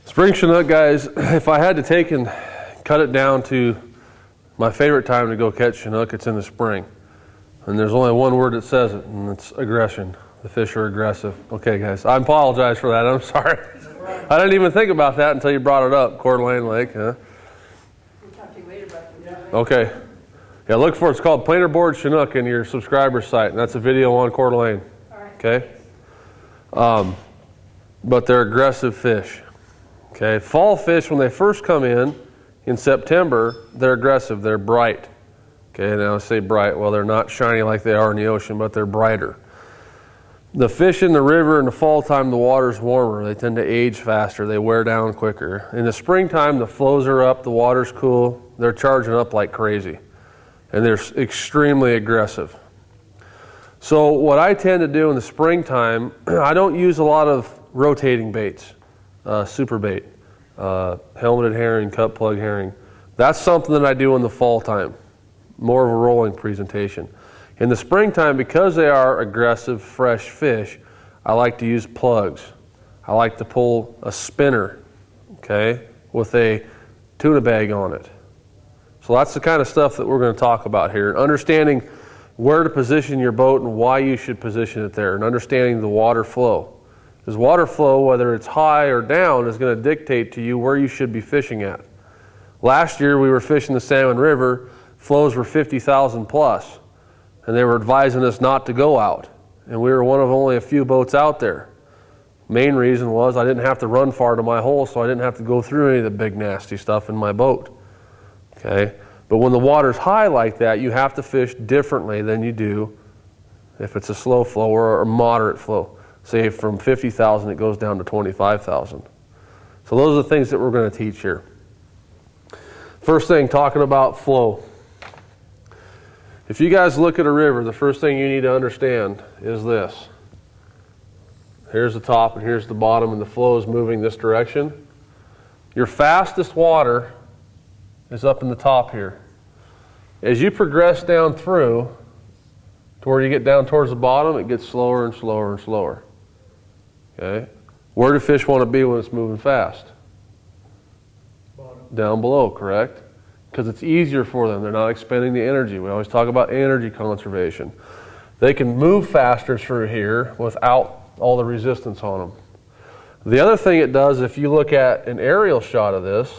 Spring Chinook, guys, if I had to take and cut it down to my favorite time to go catch Chinook, it's in the spring. And there's only one word that says it, and it's aggression. The fish are aggressive. Okay, guys, I apologize for that. I'm sorry. I didn't even think about that until you brought it up, Coeur d'Alene Lake. Huh? We'll talk to you later about that. Okay. Yeah, look for it's called Planer Board Chinook in your subscriber site, and that's a video on Coeur d'Alene. All right. Okay? But they're aggressive fish. Okay? Fall fish, when they first come in September, they're aggressive. They're bright. Okay, now I say bright. Well, they're not shiny like they are in the ocean, but they're brighter. The fish in the river in the fall time, the water's warmer. They tend to age faster. They wear down quicker. In the springtime, the flows are up. The water's cool. They're charging up like crazy. And they're extremely aggressive. So what I tend to do in the springtime, I don't use a lot of rotating baits, super bait, helmeted herring, cut plug herring. That's something that I do in the fall time, more of a rolling presentation. In the springtime, because they are aggressive, fresh fish, I like to use plugs. I like to pull a spinner, okay, with a tuna bag on it. So that's the kind of stuff that we're going to talk about here. Understanding where to position your boat and why you should position it there, and understanding the water flow. Because water flow, whether it's high or down, is going to dictate to you where you should be fishing at. Last year we were fishing the Salmon River, flows were 50,000 plus, and they were advising us not to go out. And we were one of only a few boats out there. Main reason was I didn't have to run far to my hole, so I didn't have to go through any of the big nasty stuff in my boat. Okay? But when the water's high like that, you have to fish differently than you do if it's a slow flow or a moderate flow. Say from 50,000 it goes down to 25,000. So those are the things that we're going to teach here. First thing, talking about flow. If you guys look at a river, the first thing you need to understand is this. Here's the top and here's the bottom, and the flow is moving this direction. Your fastest water is up in the top here. As you progress down through to where you get down towards the bottom, it gets slower and slower and slower. Okay? Where do fish want to be when it's moving fast? Bottom. Down below, correct? Because it's easier for them. They're not expending the energy. We always talk about energy conservation. They can move faster through here without all the resistance on them. The other thing it does, if you look at an aerial shot of this,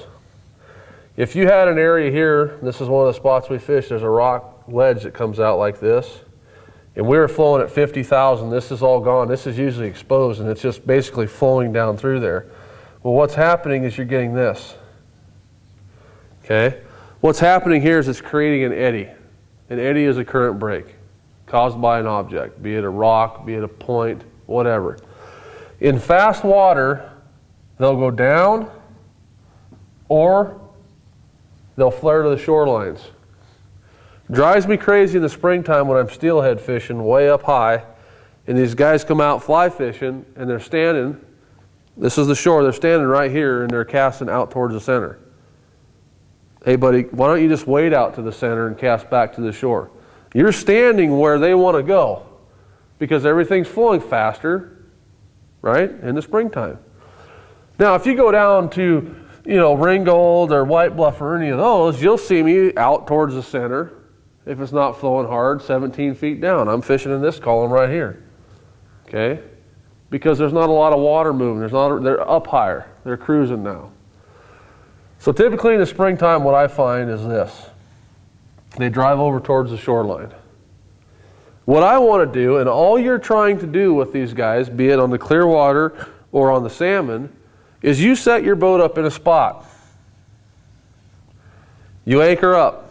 if you had an area here, this is one of the spots we fish, there's a rock ledge that comes out like this, and we were flowing at 50,000, this is all gone. This is usually exposed, and it's just basically flowing down through there. Well, what's happening is you're getting this. Okay? What's happening here is it's creating an eddy. An eddy is a current break caused by an object, be it a rock, be it a point, whatever. In fast water, they'll go down or they'll flare to the shorelines. Drives me crazy in the springtime when I'm steelhead fishing way up high, and these guys come out fly fishing, and they're standing, this is the shore, they're standing right here, and they're casting out towards the center. Hey buddy, why don't you just wade out to the center and cast back to the shore? You're standing where they want to go, because everything's flowing faster, right, in the springtime. Now, if you go down to, Ringgold or White Bluff or any of those, you'll see me out towards the center. If it's not flowing hard, 17 feet down. I'm fishing in this column right here. Okay? Because there's not a lot of water moving. They're up higher. They're cruising now. So typically in the springtime, what I find is this. They drive over towards the shoreline. What I want to do, and all you're trying to do with these guys, be it on the clear water or on the salmon, is you set your boat up in a spot. You anchor up.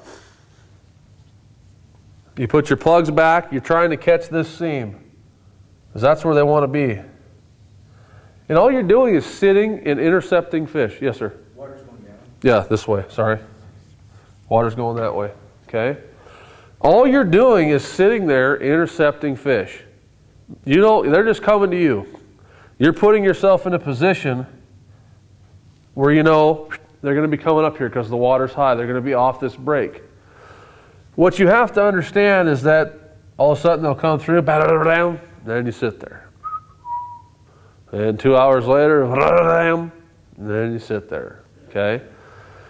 You put your plugs back. You're trying to catch this seam, because that's where they want to be. And all you're doing is sitting and intercepting fish. Yes, sir? Water's going down. Yeah, this way. Sorry. Water's going that way. Okay? All you're doing is sitting there intercepting fish. They're just coming to you. You're putting yourself in a position where they're going to be coming up here because the water's high. They're going to be off this break. What you have to understand is that all of a sudden they'll come through, then you sit there. And 2 hours later, And then you sit there, okay?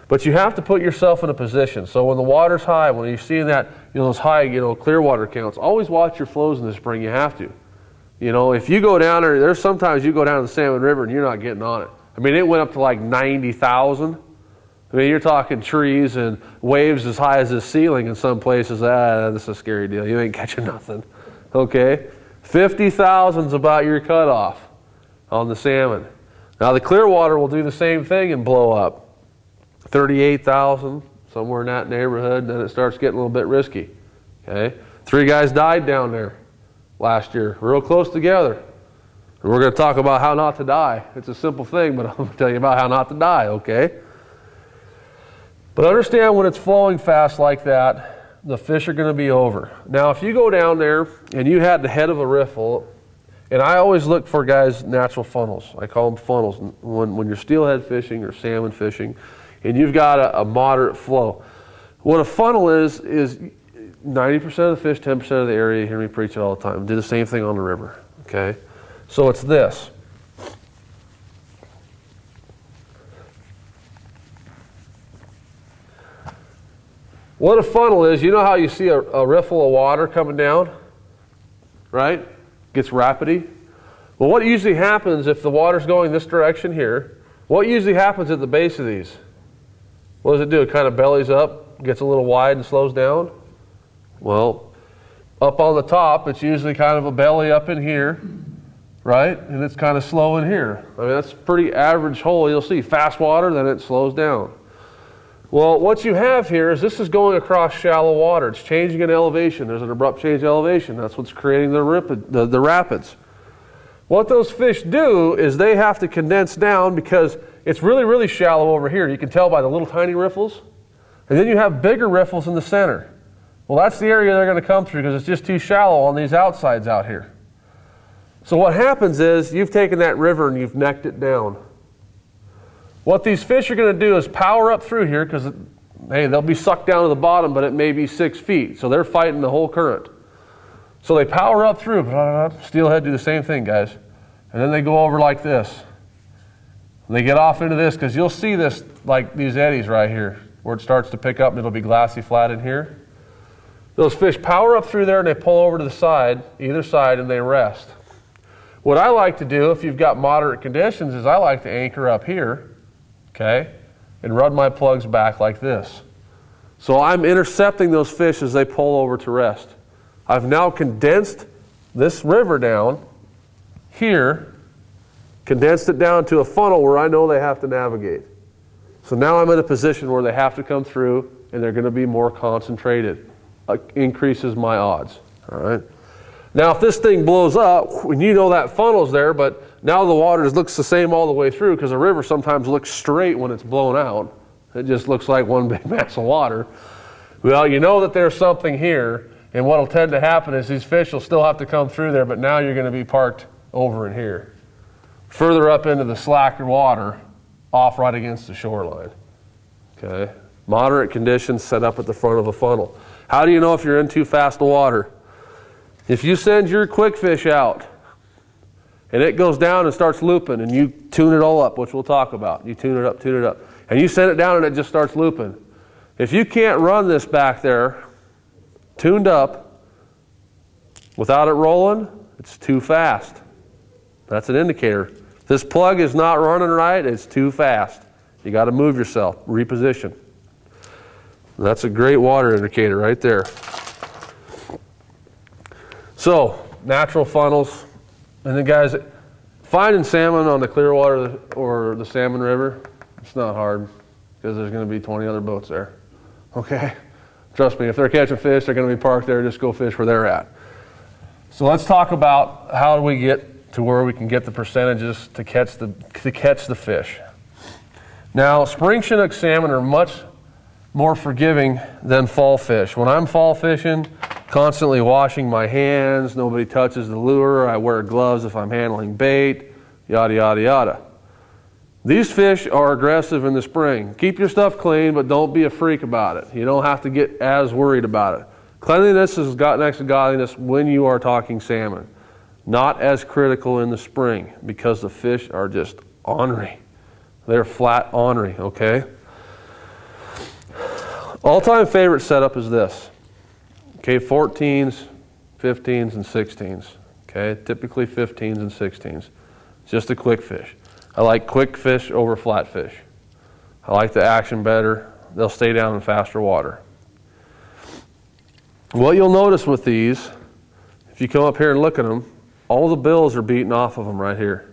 But you have to put yourself in a position. So when the water's high, when you're seeing that, those high, clear water counts, always watch your flows in the spring. You have to. If you go down there's sometimes you go down to the Salmon River and you're not getting on it. I mean, it went up to like 90,000. I mean, you're talking trees and waves as high as the ceiling in some places. This is a scary deal. You ain't catching nothing, okay? 50,000 is about your cutoff on the salmon. Now, the clear water will do the same thing and blow up. 38,000, somewhere in that neighborhood, then it starts getting a little bit risky. Okay? 3 guys died down there last year, real close together. And we're going to talk about how not to die. It's a simple thing, but I'm going to tell you about how not to die, okay? But understand when it's flowing fast like that, the fish are going to be over. Now, if you go down there and you had the head of a riffle, and I always look for guys' natural funnels. I call them funnels. When you're steelhead fishing or salmon fishing, and you've got a moderate flow. What a funnel is 90% of the fish, 10% of the area. You hear me preach it all the time. Do the same thing on the river, okay? So it's this. What a funnel is, you know how you see a riffle of water coming down, right? Gets rapidy. Well, what usually happens if the water's going this direction here, what usually happens at the base of these? What does it do? It kind of bellies up, gets a little wide and slows down? Well, up on the top, it's usually kind of a belly up in here, right? And it's kind of slow in here. I mean, that's a pretty average hole. You'll see fast water, then it slows down. Well, what you have here is this is going across shallow water. It's changing in elevation. There's an abrupt change in elevation. That's what's creating the rapids. What those fish do is they have to condense down because it's really, really shallow over here. You can tell by the little tiny riffles. And then you have bigger riffles in the center. Well, that's the area they're going to come through because it's just too shallow on these outsides out here. So what happens is you've taken that river and you've necked it down. What these fish are going to do is power up through here because, hey, they'll be sucked down to the bottom, but it may be 6 feet. So they're fighting the whole current. So they power up through. Steelhead do the same thing, guys. And then they go over like this. And they get off into this because you'll see this like these eddies right here where it starts to pick up and it'll be glassy flat in here. Those fish power up through there and they pull over to the side, either side, and they rest. What I like to do if you've got moderate conditions is I like to anchor up here, okay, and run my plugs back like this. So I'm intercepting those fish as they pull over to rest. I've now condensed this river down here, condensed it down to a funnel where I know they have to navigate. So now I'm in a position where they have to come through and they're going to be more concentrated. Increases my odds. All right. Now if this thing blows up, when you know that funnel's there, but now the water looks the same all the way through because a river sometimes looks straight when it's blown out. It just looks like one big mass of water. Well, you know that there's something here, and what will tend to happen is these fish will still have to come through there, but now you're going to be parked over in here. Further up into the slacker water, off right against the shoreline. Okay? Moderate conditions set up at the front of a funnel. How do you know if you're in too fast water? If you send your quick fish out, and it goes down and starts looping, and you tune it all up, which we'll talk about. You tune it up, and you send it down and it just starts looping. If you can't run this back there, tuned up, without it rolling, it's too fast. That's an indicator. This plug is not running right, it's too fast. You got to move yourself, reposition. That's a great water indicator right there. So, natural funnels. And then guys, finding salmon on the Clearwater or the Salmon River, it's not hard because there's going to be 20 other boats there. Okay? Trust me, if they're catching fish, they're going to be parked there, just go fish where they're at. So let's talk about how do we get to where we can get the percentages to catch the fish. Now, spring Chinook salmon are much more forgiving than fall fish. When I'm fall fishing, constantly washing my hands, nobody touches the lure, I wear gloves if I'm handling bait, yada, yada, yada. These fish are aggressive in the spring. Keep your stuff clean, but don't be a freak about it. You don't have to get as worried about it. Cleanliness is next to godliness when you are talking salmon. Not as critical in the spring because the fish are just ornery. They're flat ornery, okay? All-time favorite setup is this. Okay, 14s, 15s, and 16s. Okay, typically 15s and 16s. Just a quick fish. I like quick fish over flat fish. I like the action better. They'll stay down in faster water. What you'll notice with these, if you come up here and look at them, all the bills are beaten off of them right here.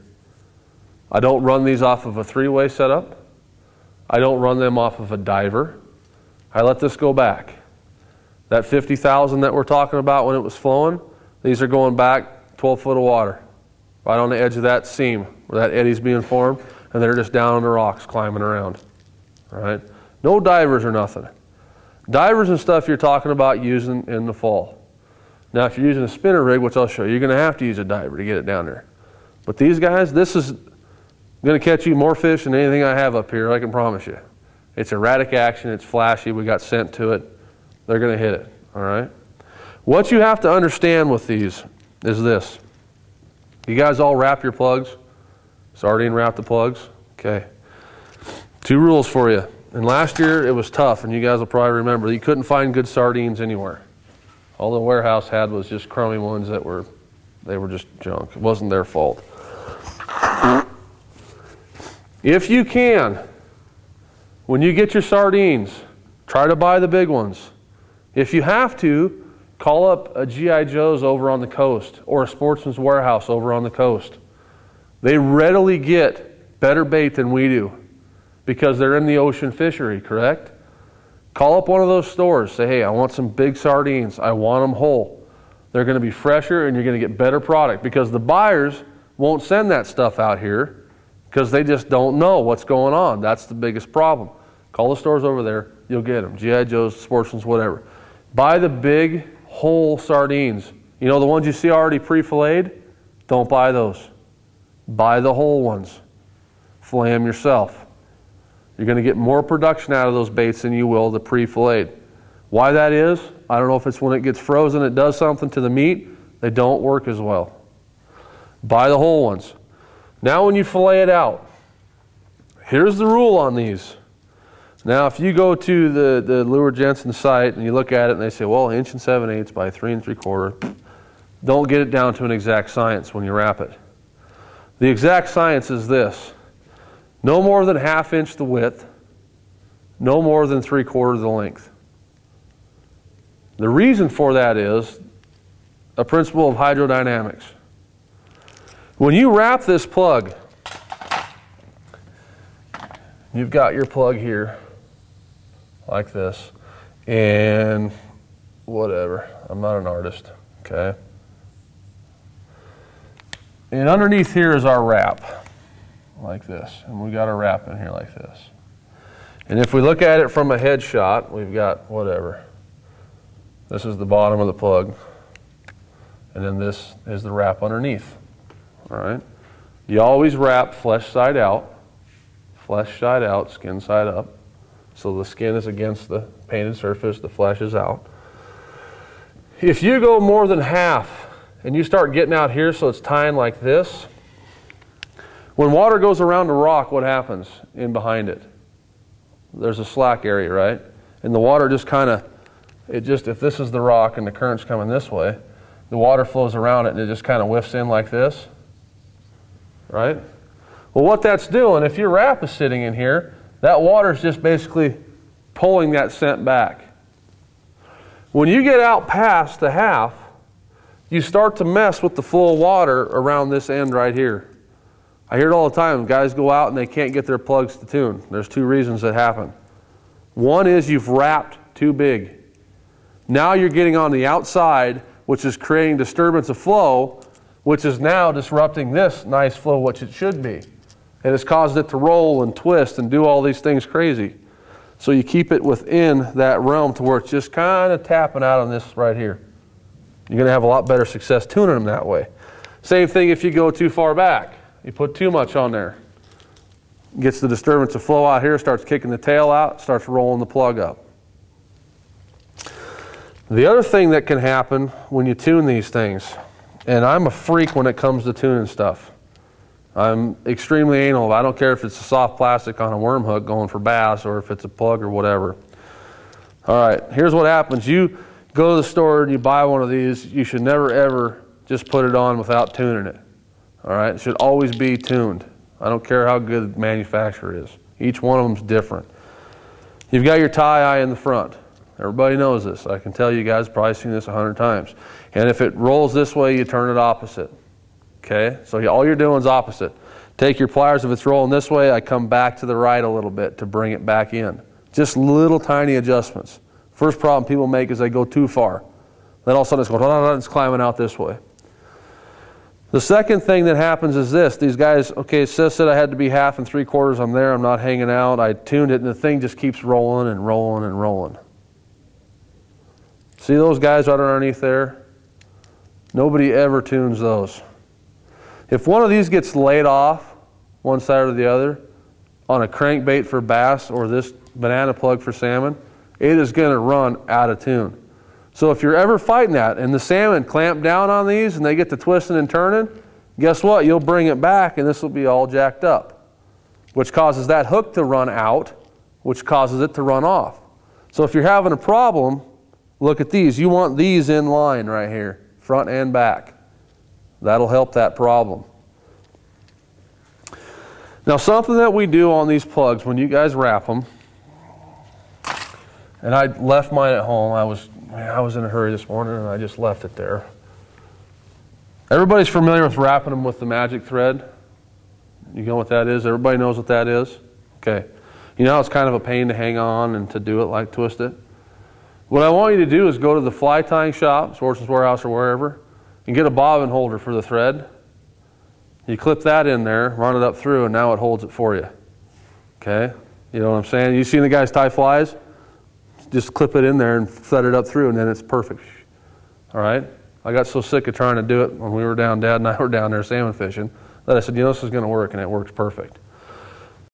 I don't run these off of a three-way setup. I don't run them off of a diver. I let this go back. That 50,000 that we're talking about when it was flowing, these are going back 12 foot of water, right on the edge of that seam where that eddy's being formed, and they're just down on the rocks climbing around. All right? No divers or nothing. Divers and stuff you're talking about using in the fall. Now, if you're using a spinner rig, which I'll show you, you're going to have to use a diver to get it down there. But these guys, this is going to catch you more fish than anything I have up here, I can promise you. It's erratic action, it's flashy, we got scent to it. They're going to hit it, all right? What you have to understand with these is this. You guys all wrap your plugs? Sardine wrap the plugs? Okay. 2 rules for you. And last year it was tough, and you guys will probably remember, you couldn't find good sardines anywhere. All the warehouse had was just crummy ones that were just junk. It wasn't their fault. If you can, when you get your sardines, try to buy the big ones. If you have to, call up a G.I. Joe's over on the coast or a Sportsman's Warehouse over on the coast. They readily get better bait than we do because they're in the ocean fishery, correct? Call up one of those stores. Say, hey, I want some big sardines. I want them whole. They're going to be fresher and you're going to get better product because the buyers won't send that stuff out here because they just don't know what's going on. That's the biggest problem. Call the stores over there. You'll get them. G.I. Joe's, Sportsman's, whatever. Buy the big, whole sardines. You know, the ones you see already pre-filleted? Don't buy those. Buy the whole ones. Fillet them yourself. You're going to get more production out of those baits than you will the pre-filleted. Why that is, I don't know if it's when it gets frozen, it does something to the meat. They don't work as well. Buy the whole ones. Now when you fillet it out, here's the rule on these. Now, if you go to the Lure Jensen site and you look at it and they say, well, 1 7/8 by 3 3/4, don't get it down to an exact science when you wrap it. The exact science is this. No more than 1/2 inch the width, no more than 3/4 the length. The reason for that is a principle of hydrodynamics. When you wrap this plug, you've got your plug here, like this, and whatever, I'm not an artist, okay? And underneath here is our wrap, like this, and we got a wrap in here like this. And if we look at it from a head shot, we've got whatever. This is the bottom of the plug, and then this is the wrap underneath, all right? You always wrap flesh side out, skin side up. So the skin is against the painted surface, the flesh is out. If you go more than half and you start getting out here so it's tying like this, when water goes around a rock, what happens in behind it? There's a slack area, right? And the water just kind of, if this is the rock and the current's coming this way, the water flows around it and it just kind of whiffs in like this, right? Well, what that's doing, if your wrap is sitting in here, that water is just basically pulling that scent back. When you get out past the half, you start to mess with the flow of water around this end right here. I hear it all the time. Guys go out and they can't get their plugs to tune. There's 2 reasons that happen. One is you've wrapped too big. Now you're getting on the outside, which is creating disturbance of flow, which is now disrupting this nice flow, which it should be. And it's caused it to roll and twist and do all these things crazy. So you keep it within that realm to where it's just kind of tapping out on this right here. You're going to have a lot better success tuning them that way. Same thing if you go too far back. You put too much on there. Gets the disturbance of flow out here, starts kicking the tail out, starts rolling the plug up. The other thing that can happen when you tune these things, and I'm a freak when it comes to tuning stuff. I'm extremely anal. I don't care if it's a soft plastic on a worm hook going for bass or if it's a plug or whatever. All right, here's what happens. You go to the store and you buy one of these. You should never, ever just put it on without tuning it. All right, it should always be tuned. I don't care how good the manufacturer is. Each one of them is different. You've got your tie eye in the front. Everybody knows this. I can tell you guys probably seen this 100 times. And if it rolls this way, you turn it opposite. Okay, so all you're doing is opposite. Take your pliers, if it's rolling this way, I come back to the right a little bit to bring it back in. Just little tiny adjustments. First problem people make is they go too far. Then all of a sudden it's going, it's climbing out this way. The second thing that happens is this. These guys, okay, it said I had to be 1/2 and 3/4. I'm there, I'm not hanging out. I tuned it and the thing just keeps rolling and rolling and rolling. See those guys right underneath there? Nobody ever tunes those. If one of these gets laid off, one side or the other, on a crankbait for bass or this banana plug for salmon, it is going to run out of tune. So if you're ever fighting that and the salmon clamp down on these and they get to twisting and turning, guess what? You'll bring it back and this will be all jacked up, which causes that hook to run out, which causes it to run off. So if you're having a problem, look at these. You want these in line right here, front and back. That'll help that problem. Now something that we do on these plugs when you guys wrap them, and I left mine at home. I was in a hurry this morning and I just left it there. Everybody's familiar with wrapping them with the magic thread. You know what that is? Everybody knows what that is? Okay. You know how it's kind of a pain to hang on and to do it, like twist it? What I want you to do is go to the fly tying shop, Sportsman's Warehouse or wherever, and get a bobbin holder for the thread. You clip that in there, run it up through, and now it holds it for you. Okay? You know what I'm saying? You seen the guys tie flies? Just clip it in there and thread it up through, and then it's perfect. All right? I got so sick of trying to do it when we were down, Dad and I were down there salmon fishing, that I said, you know, this is going to work, and it works perfect.